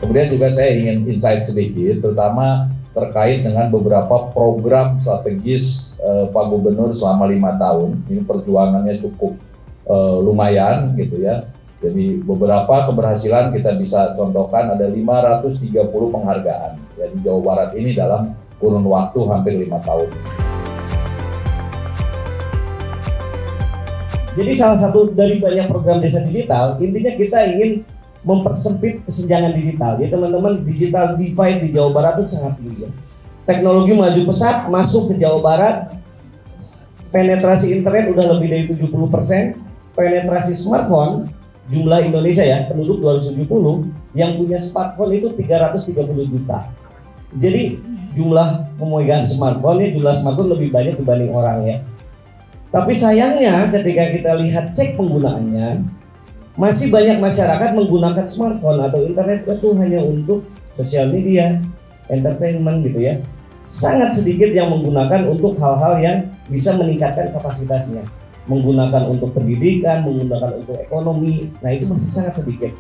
Kemudian juga saya ingin insight sedikit, terutama terkait dengan beberapa program strategis Pak Gubernur selama 5 tahun. Ini perjuangannya cukup lumayan gitu ya. Jadi beberapa keberhasilan kita bisa contohkan, ada 530 penghargaan ya di Jawa Barat ini dalam kurun waktu hampir 5 tahun. Jadi salah satu dari banyak program desa digital, intinya kita ingin mempersempit kesenjangan digital. Ya teman-teman, digital divide di Jawa Barat itu sangat tinggi ya. Teknologi maju pesat masuk ke Jawa Barat, penetrasi internet udah lebih dari 70%, penetrasi smartphone, jumlah Indonesia ya, penduduk 270, yang punya smartphone itu 330 juta. Jadi jumlah pemegang smartphone, jumlah smartphone lebih banyak dibanding orang ya. Tapi sayangnya ketika kita lihat cek penggunaannya, masih banyak masyarakat menggunakan smartphone atau internet itu hanya untuk sosial media, entertainment gitu ya. Sangat sedikit yang menggunakan untuk hal-hal yang bisa meningkatkan kapasitasnya. Menggunakan untuk pendidikan, menggunakan untuk ekonomi, nah itu masih sangat sedikit.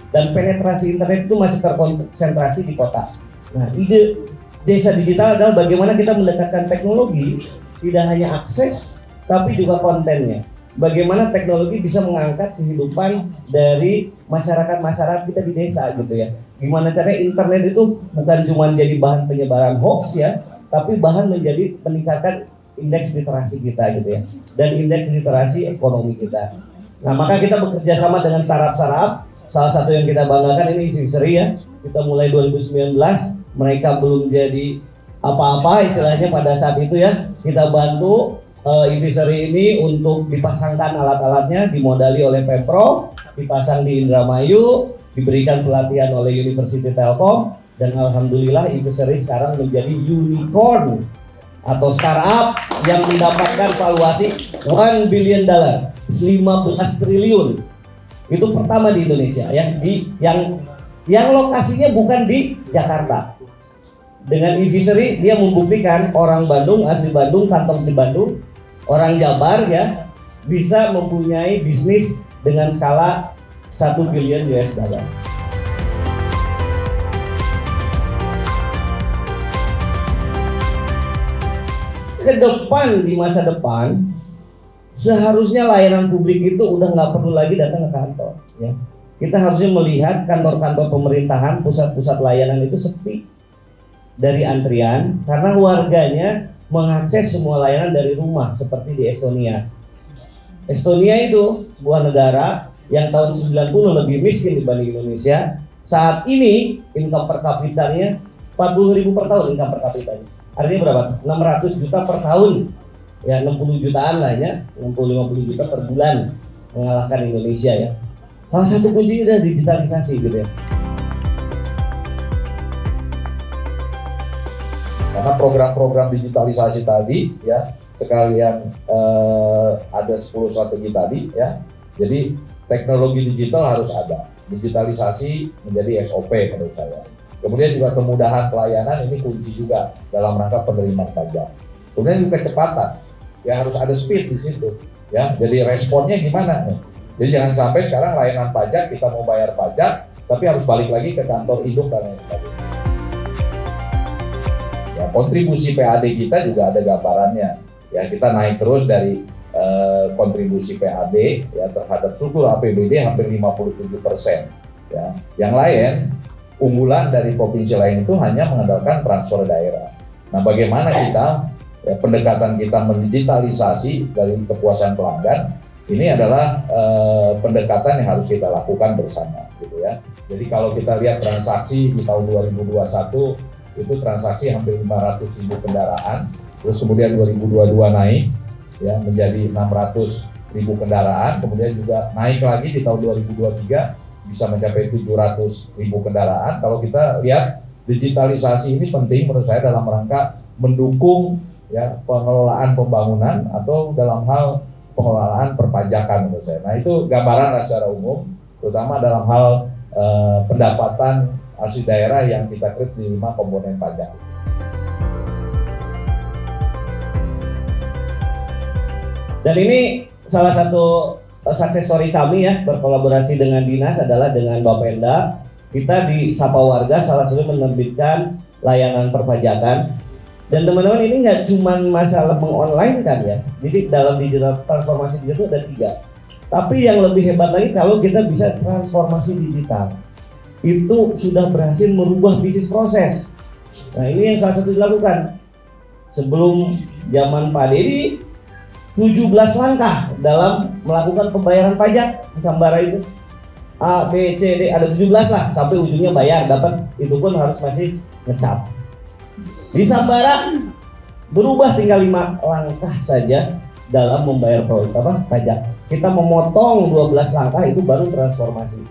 Dan penetrasi internet itu masih terkonsentrasi di kota. Nah, ide desa digital adalah bagaimana kita mendekatkan teknologi, tidak hanya akses, tapi juga kontennya. Bagaimana teknologi bisa mengangkat kehidupan dari masyarakat kita di desa gitu ya. Gimana caranya internet itu bukan cuma jadi bahan penyebaran hoax ya, tapi bahan menjadi peningkatan indeks literasi kita gitu ya, dan indeks literasi ekonomi kita. Nah, maka kita bekerja sama dengan startup. Salah satu yang kita banggakan ini Invisory ya. Kita mulai 2019, mereka belum jadi apa-apa istilahnya pada saat itu ya. Kita bantu Invisory ini untuk dipasangkan alat-alatnya, dimodali oleh Pemprov, dipasang di Indramayu, diberikan pelatihan oleh University Telkom, dan alhamdulillah Invisory sekarang menjadi unicorn atau startup yang mendapatkan valuasi $1 billion, 15 triliun. Itu pertama di Indonesia ya, yang lokasinya bukan di Jakarta. Dengan Invisory dia membuktikan orang Bandung, asli Bandung, kantong di Bandung, orang Jabar ya, bisa mempunyai bisnis dengan skala $1 billion. Ke depan, di masa depan, seharusnya layanan publik itu udah nggak perlu lagi datang ke kantor ya. Kita harusnya melihat kantor-kantor pemerintahan, pusat-pusat layanan itu sepi dari antrian karena warganya mengakses semua layanan dari rumah seperti di Estonia. Estonia itu sebuah negara yang tahun 90 lebih miskin dibanding Indonesia. Saat ini income per kapitanya 40.000 per tahun income per kapitanya. Artinya berapa? 600 juta per tahun. Ya 60 jutaan lah ya, 60-50 juta per bulan, mengalahkan Indonesia ya. Salah satu kuncinya adalah digitalisasi gitu ya. Karena program-program digitalisasi tadi ya, sekalian ada 10 strategi tadi ya. Jadi teknologi digital harus ada. Digitalisasi menjadi SOP menurut saya. Kemudian juga kemudahan pelayanan ini kunci juga dalam rangka penerimaan pajak. Kemudian juga kecepatan, ya harus ada speed di situ, ya. Jadi responnya gimana nih? Jadi jangan sampai sekarang layanan pajak kita mau bayar pajak, tapi harus balik lagi ke kantor induk dan lain sebagainya. Ya, kontribusi PAD kita juga ada gambarannya, ya kita naik terus dari kontribusi PAD ya terhadap struktur APBD hampir 57%. Ya, yang lain unggulan dari provinsi lain itu hanya mengandalkan transfer daerah. Nah, bagaimana kita pendekatan kita mendigitalisasi dari kepuasan pelanggan ini adalah pendekatan yang harus kita lakukan bersama, gitu ya. Jadi kalau kita lihat transaksi di tahun 2021 itu transaksi hampir 500.000 kendaraan, terus kemudian 2022 naik ya menjadi 600.000 kendaraan, kemudian juga naik lagi di tahun 2023 bisa mencapai 700.000 kendaraan. Kalau kita lihat digitalisasi ini penting menurut saya dalam rangka mendukung ya pengelolaan pembangunan atau dalam hal pengelolaan perpajakan menurut saya. Nah itu gambaran secara umum, terutama dalam hal pendapatan asli daerah yang kita create di 5 komponen pajak. Dan ini salah satu success story kami ya, berkolaborasi dengan dinas adalah dengan Bapenda. Kita di Sapa Warga salah satu menerbitkan layanan perpajakan. Dan teman-teman ini nggak cuma masalah mengonline kan ya. Jadi dalam digital transformasi digital itu ada 3. Tapi yang lebih hebat lagi kalau kita bisa transformasi digital. Itu sudah berhasil merubah bisnis proses. Nah ini yang salah satu dilakukan. Sebelum zaman Pak Dedi 17 langkah dalam melakukan pembayaran pajak di Sambara itu. A, B, C, D, ada 17 lah sampai ujungnya bayar dapat, itu pun harus masih ngecap. Di Sambara berubah tinggal 5 langkah saja dalam membayar pajak. Kita memotong 12 langkah itu baru transformasi.